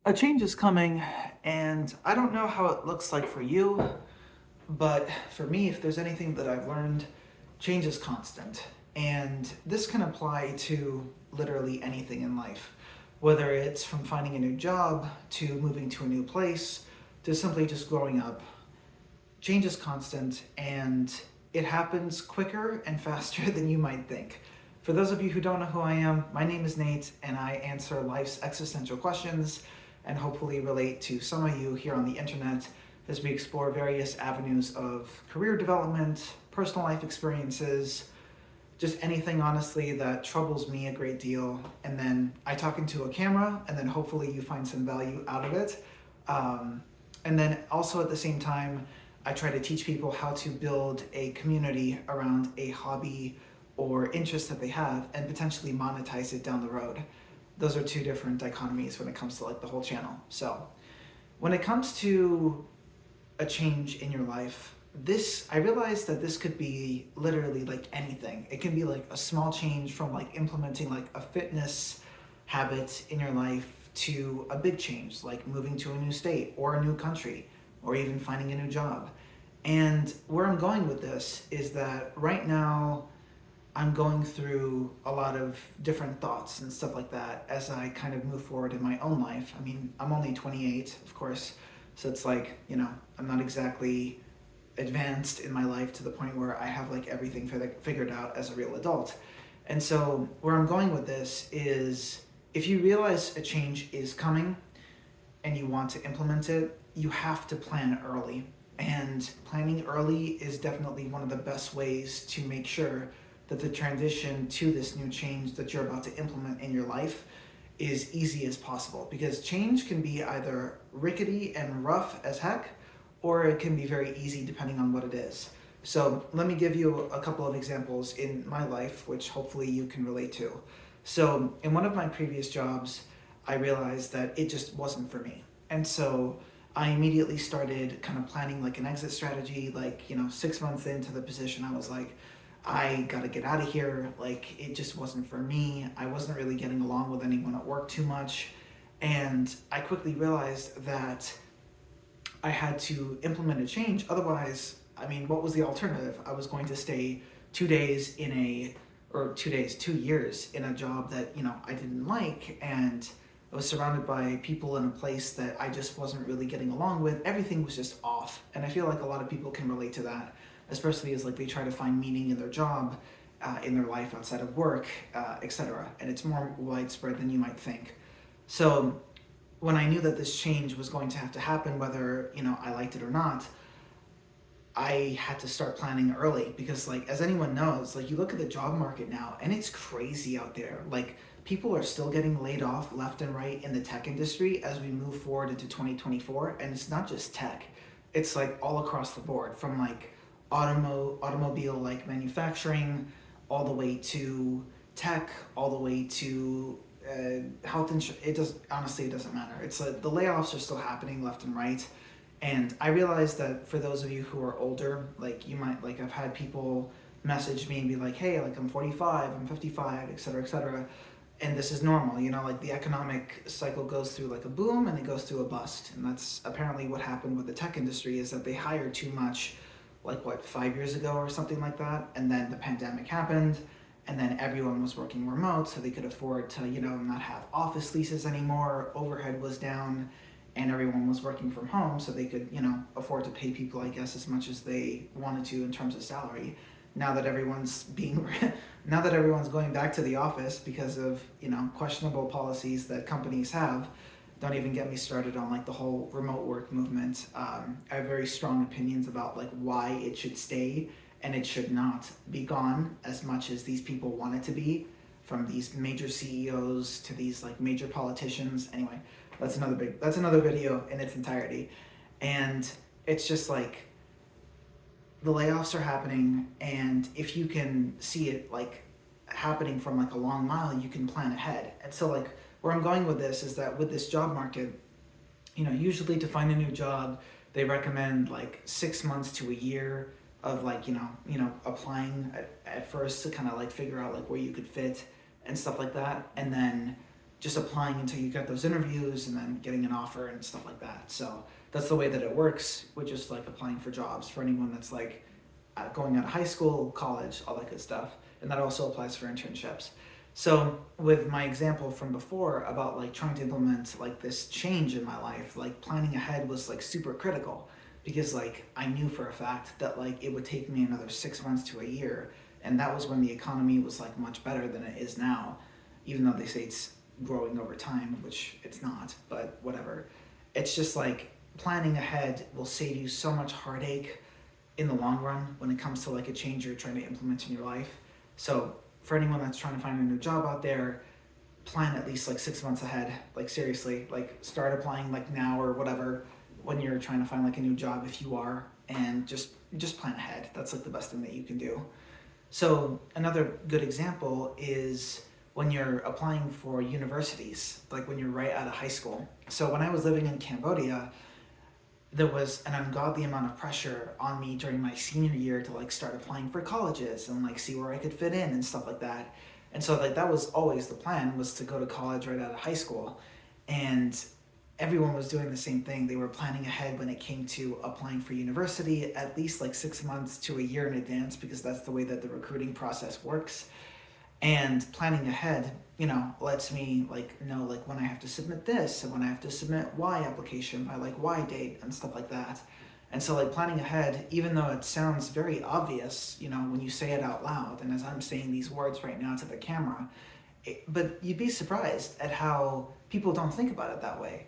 A change is coming, and I don't know how it looks like for you, but for me, if there's anything that I've learned, change is constant. And this can apply to literally anything in life, whether it's from finding a new job, to moving to a new place, to simply just growing up. Change is constant, and it happens quicker and faster than you might think. For those of you who don't know who I am, my name is Nate, and I answer life's existential questions and hopefully relate to some of you here on the internet as we explore various avenues of career development, personal life experiences, just anything honestly that troubles me a great deal. And then I talk into a camera, and then hopefully you find some value out of it. And then also at the same time, I try to teach people how to build a community around a hobby or interest that they have and potentially monetize it down the road. Those are two different dichotomies when it comes to like the whole channel. So when it comes to a change in your life, this I realized that this could be literally like anything. It can be like a small change from like implementing like a fitness habit in your life to a big change like moving to a new state or a new country or even finding a new job. And where I'm going with this is that right now I'm going through a lot of different thoughts and stuff like that as I kind of move forward in my own life. I mean, I'm only 28, of course, so it's like, I'm not exactly advanced in my life to the point where I have like everything figured out as a real adult. And so where I'm going with this is if you realize a change is coming and you want to implement it, you have to plan early. And planning early is definitely one of the best ways to make sure that the transition to this new change that you're about to implement in your life is easy as possible. Because change can be either rickety and rough as heck, or it can be very easy depending on what it is. So let me give you a couple of examples in my life, which hopefully you can relate to. So in one of my previous jobs, I realized that it just wasn't for me. And so I immediately started kind of planning like an exit strategy. Like, 6 months into the position, I was like, I gotta get out of here. Like, it just wasn't for me. I wasn't really getting along with anyone at work too much. And I quickly realized that I had to implement a change. Otherwise, I mean, what was the alternative? I was going to stay 2 days in a, or 2 days, 2 years in a job that, I didn't like. And I was surrounded by people in a place that I just wasn't really getting along with. Everything was just off. And I feel like a lot of people can relate to that, especially as like they try to find meaning in their job, in their life outside of work, etc. And it's more widespread than you might think. So when I knew that this change was going to have to happen, whether I liked it or not, I had to start planning early because, like, as anyone knows, like, you look at the job market now and it's crazy out there. Like, people are still getting laid off left and right in the tech industry as we move forward into 2024. And it's not just tech, it's like all across the board from like automobile like manufacturing all the way to tech, all the way to health insurance. It doesn't matter. It's like the layoffs are still happening left and right. And I realized that for those of you who are older, like you might, like I've had people message me and be like, hey, like I'm 45, I'm 55, et cetera, et cetera. And this is normal, like the economic cycle goes through like a boom and it goes through a bust. And that's apparently what happened with the tech industry, is that they hired too much, like what, 5 years ago or something like that. And then the pandemic happened, and then everyone was working remote so they could afford to, not have office leases anymore. Overhead was down, and everyone was working from home so they could, afford to pay people, I guess, as much as they wanted to in terms of salary. Now that everyone's being now that everyone's going back to the office because of, questionable policies that companies have. Don't even get me started on like the whole remote work movement. I have very strong opinions about like why it should stay and it should not be gone as much as these people want it to be, from these major CEOs to these like major politicians. Anyway, that's another video in its entirety. And it's just like the layoffs are happening, and if you can see it like happening from like a long mile, you can plan ahead. And so like where I'm going with this is that with this job market, usually to find a new job, they recommend like 6 months to a year of like, applying at first to kind of like figure out like where you could fit and stuff like that. And then just applying until you get those interviews and then getting an offer and stuff like that. So that's the way that it works with just like applying for jobs for anyone that's like going out of high school, college, all that good stuff. And that also applies for internships. So with my example from before about like trying to implement like this change in my life, like planning ahead was like super critical, because like I knew for a fact that like it would take me another 6 months to a year, and that was when the economy was like much better than it is now, even though they say it's growing over time, which it's not, but whatever. It's just like planning ahead will save you so much heartache in the long run when it comes to like a change you're trying to implement in your life. So for anyone that's trying to find a new job out there, plan at least like 6 months ahead. Like seriously, like start applying like now or whatever when you're trying to find like a new job if you are, and just plan ahead. That's like the best thing that you can do. So another good example is when you're applying for universities, like when you're right out of high school. So when I was living in Cambodia, there was an ungodly amount of pressure on me during my senior year to like start applying for colleges and like see where I could fit in and stuff like that. And so like that was always the plan, was to go to college right out of high school. And everyone was doing the same thing. They were planning ahead when it came to applying for university at least like 6 months to a year in advance, because that's the way that the recruiting process works. And planning ahead, lets me like know like when I have to submit this and when I have to submit Y application by like Y date and stuff like that. And so like planning ahead, even though it sounds very obvious, when you say it out loud, and as I'm saying these words right now to the camera, but you'd be surprised at how people don't think about it that way.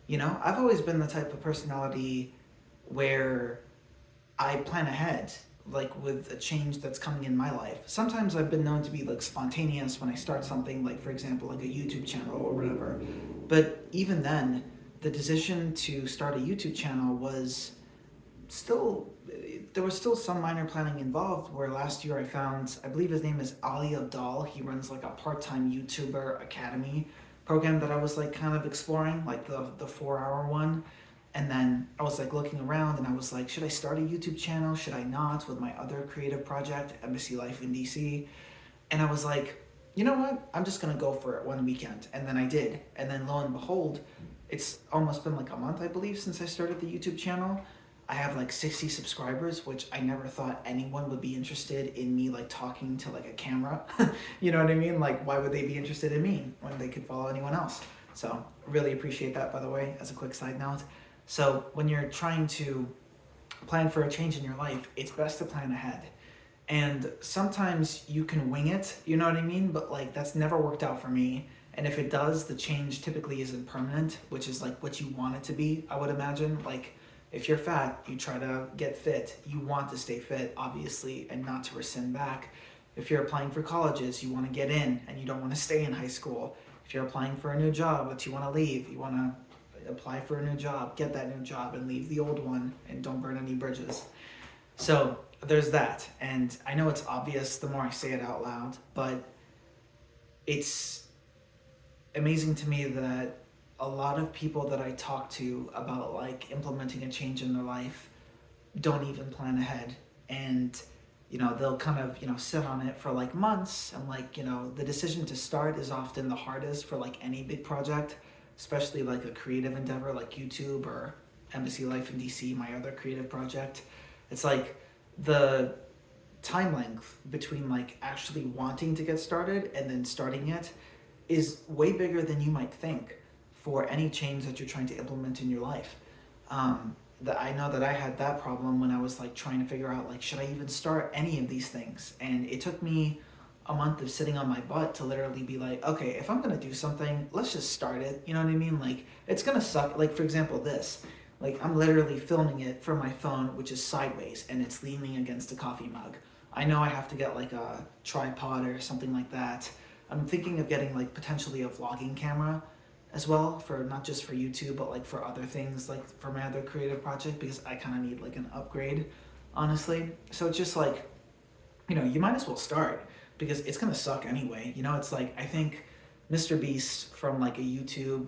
I've always been the type of personality where I plan ahead, like with a change that's coming in my life. Sometimes I've been known to be like spontaneous when I start something, like for example, like a YouTube channel or whatever. But even then, the decision to start a YouTube channel was still, there was still some minor planning involved, where last year I found, I believe his name is Ali Abdal. He runs like a part-time YouTuber Academy program that I was like kind of exploring, like the 4-hour one. And then I was like looking around and I was like, should I start a YouTube channel? Should I not? With my other creative project, Embassy Life in DC. And I was like, you know what? I'm just gonna go for it one weekend. And then I did. And then lo and behold, it's almost been like a month, I believe, since I started the YouTube channel. I have like 60 subscribers, which I never thought anyone would be interested in me like talking to like a camera. You know what I mean? Like, why would they be interested in me when they could follow anyone else? So really appreciate that, by the way, as a quick side note. So when you're trying to plan for a change in your life, it's best to plan ahead. And sometimes you can wing it, you know what I mean? But like that's never worked out for me. And if it does, the change typically isn't permanent, which is like what you want it to be, I would imagine. Like if you're fat, you try to get fit. You want to stay fit, obviously, and not to rescind back. If you're applying for colleges, you want to get in and you don't want to stay in high school. If you're applying for a new job but you want to leave, you want to apply for a new job, get that new job, and leave the old one, and don't burn any bridges. So there's that. And I know it's obvious the more I say it out loud, but it's amazing to me that a lot of people that I talk to about like implementing a change in their life don't even plan ahead. And they'll kind of sit on it for like months, and like the decision to start is often the hardest for like any big project, especially like a creative endeavor like YouTube or Embassy Life in DC, my other creative project. It's like the time length between like actually wanting to get started and then starting it is way bigger than you might think for any change that you're trying to implement in your life. That I know that I had that problem when I was like trying to figure out like, should I even start any of these things? And it took me a month of sitting on my butt to literally be like, okay, if I'm gonna do something, let's just start it. You know what I mean? Like it's gonna suck. Like for example, this, like I'm literally filming it from my phone, which is sideways, and it's leaning against a coffee mug. I know I have to get like a tripod or something like that. I'm thinking of getting like potentially a vlogging camera as well, for not just for YouTube, but like for other things, like for my other creative project, because I kind of need like an upgrade, honestly. So it's just like, you might as well start, because it's gonna suck anyway. It's like, I think Mr. Beast, from like a YouTube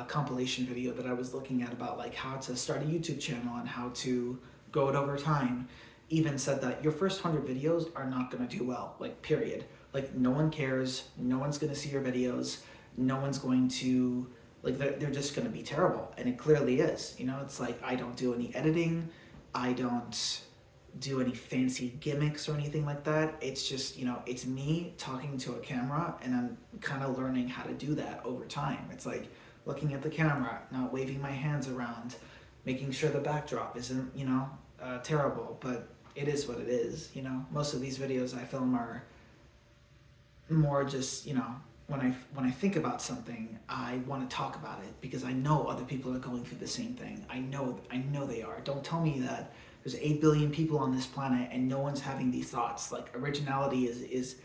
compilation video that I was looking at about like how to start a YouTube channel and how to grow it over time, even said that your first 100 videos are not gonna do well, like period. Like no one cares, no one's gonna see your videos. no one's going to, like, they're just going to be terrible. And it clearly is. You know, it's like, I don't do any editing. I don't do any fancy gimmicks or anything like that. It's just, you know, it's me talking to a camera, and I'm kind of learning how to do that over time. It's like looking at the camera, not waving my hands around, making sure the backdrop isn't, you know, terrible, but it is what it is. You know, most of these videos I film are more just, you know, when I think about something, I want to talk about it because I know other people are going through the same thing. I know they are. Don't tell me that there's 8 billion people on this planet and no one's having these thoughts. Like, originality is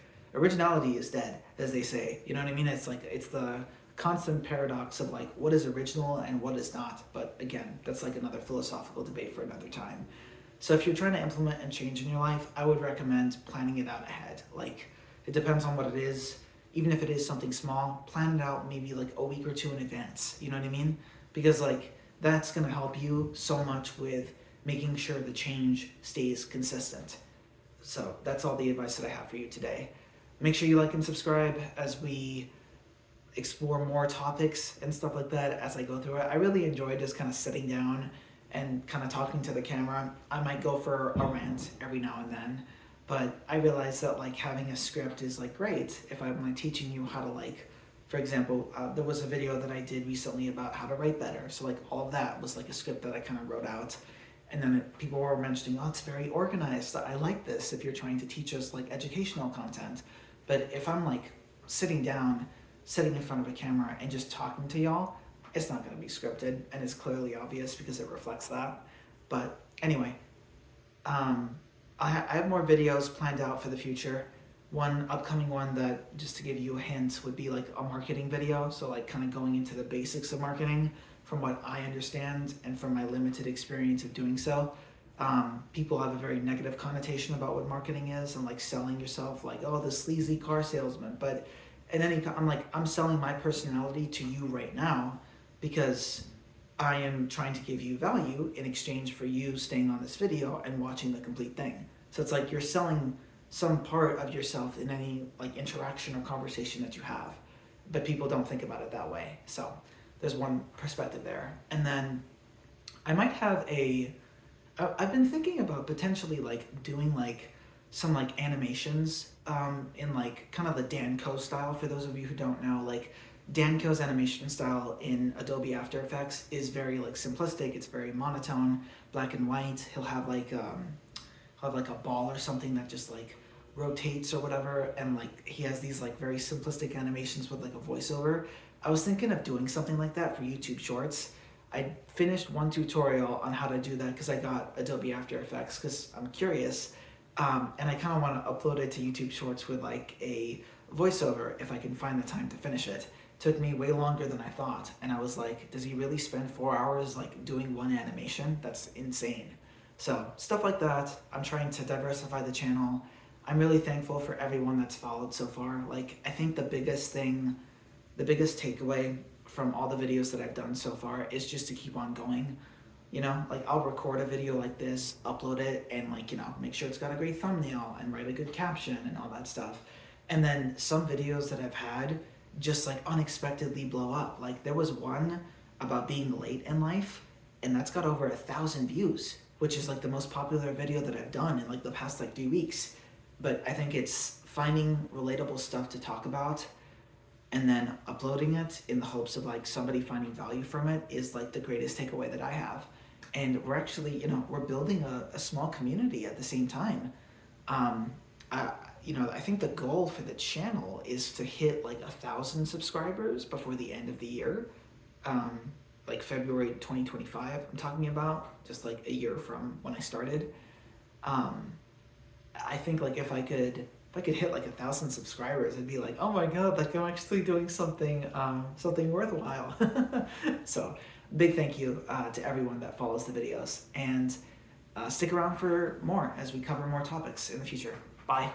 dead, as they say. You know what I mean? It's like, it's the constant paradox of like, what is original and what is not. But again, that's like another philosophical debate for another time. So if you're trying to implement and change in your life, I would recommend planning it out ahead. Like, it depends on what it is. Even if it is something small, plan it out maybe like a week or two in advance. You know what I mean? Because like, that's going to help you so much with making sure the change stays consistent. So that's all the advice that I have for you today. Make sure you like and subscribe as we explore more topics and stuff like that as I go through it. I really enjoy just kind of sitting down and kind of talking to the camera. I might go for a rant every now and then, but I realize that like having a script is like great if I'm like teaching you how to, like, for example, there was a video that I did recently about how to write better. So like all of that was like a script that I kind of wrote out. And then people were mentioning, oh, it's very organized. I like this if you're trying to teach us like educational content. But if I'm like sitting down, sitting in front of a camera and just talking to y'all, it's not going to be scripted, and it's clearly obvious because it reflects that. But anyway, I have more videos planned out for the future. One upcoming one that, just to give you a hint, would be like a marketing video. So like kind of going into the basics of marketing from what I understand and from my limited experience of doing so. People have a very negative connotation about what marketing is and like selling yourself like, oh, the sleazy car salesman. But I'm selling my personality to you right now because I am trying to give you value in exchange for you staying on this video and watching the complete thing. So it's like you're selling some part of yourself in any like interaction or conversation that you have, but people don't think about it that way. So there's one perspective there. And then I might have I've been thinking about potentially like doing like some like animations in like kind of the Danco style. For those of you who don't know, like Danco's animation style in Adobe After Effects is very like simplistic. It's very monotone, black and white. He'll have like a ball or something that just like rotates or whatever, and like he has these like very simplistic animations with like a voiceover. I was thinking of doing something like that for YouTube Shorts. I finished one tutorial on how to do that because I got Adobe After Effects because I'm curious, and I kind of want to upload it to YouTube Shorts with like a voiceover if I can find the time to finish it. Took me way longer than I thought, and I was like, does he really spend 4 hours like doing one animation? That's insane. So stuff like that. I'm trying to diversify the channel. I'm really thankful for everyone that's followed so far. Like, I think the biggest takeaway from all the videos that I've done so far is just to keep on going. You know, like I'll record a video like this, upload it, and like, you know, make sure it's got a great thumbnail and write a good caption and all that stuff. And then some videos that I've had just like unexpectedly blow up. Like there was one about being late in life, and that's got over 1,000 views, which is like the most popular video that I've done in like the past like 3 weeks. But I think it's finding relatable stuff to talk about and then uploading it in the hopes of like somebody finding value from it is like the greatest takeaway that I have. And we're actually, you know, we're building a small community at the same time. I think the goal for the channel is to hit like 1,000 subscribers before the end of the year, like February 2025. I'm talking about just like a year from when I started. I think like if I could hit like 1,000 subscribers, I'd be like, oh my god, like I'm actually doing something worthwhile. So big thank you to everyone that follows the videos, and stick around for more as we cover more topics in the future. Bye.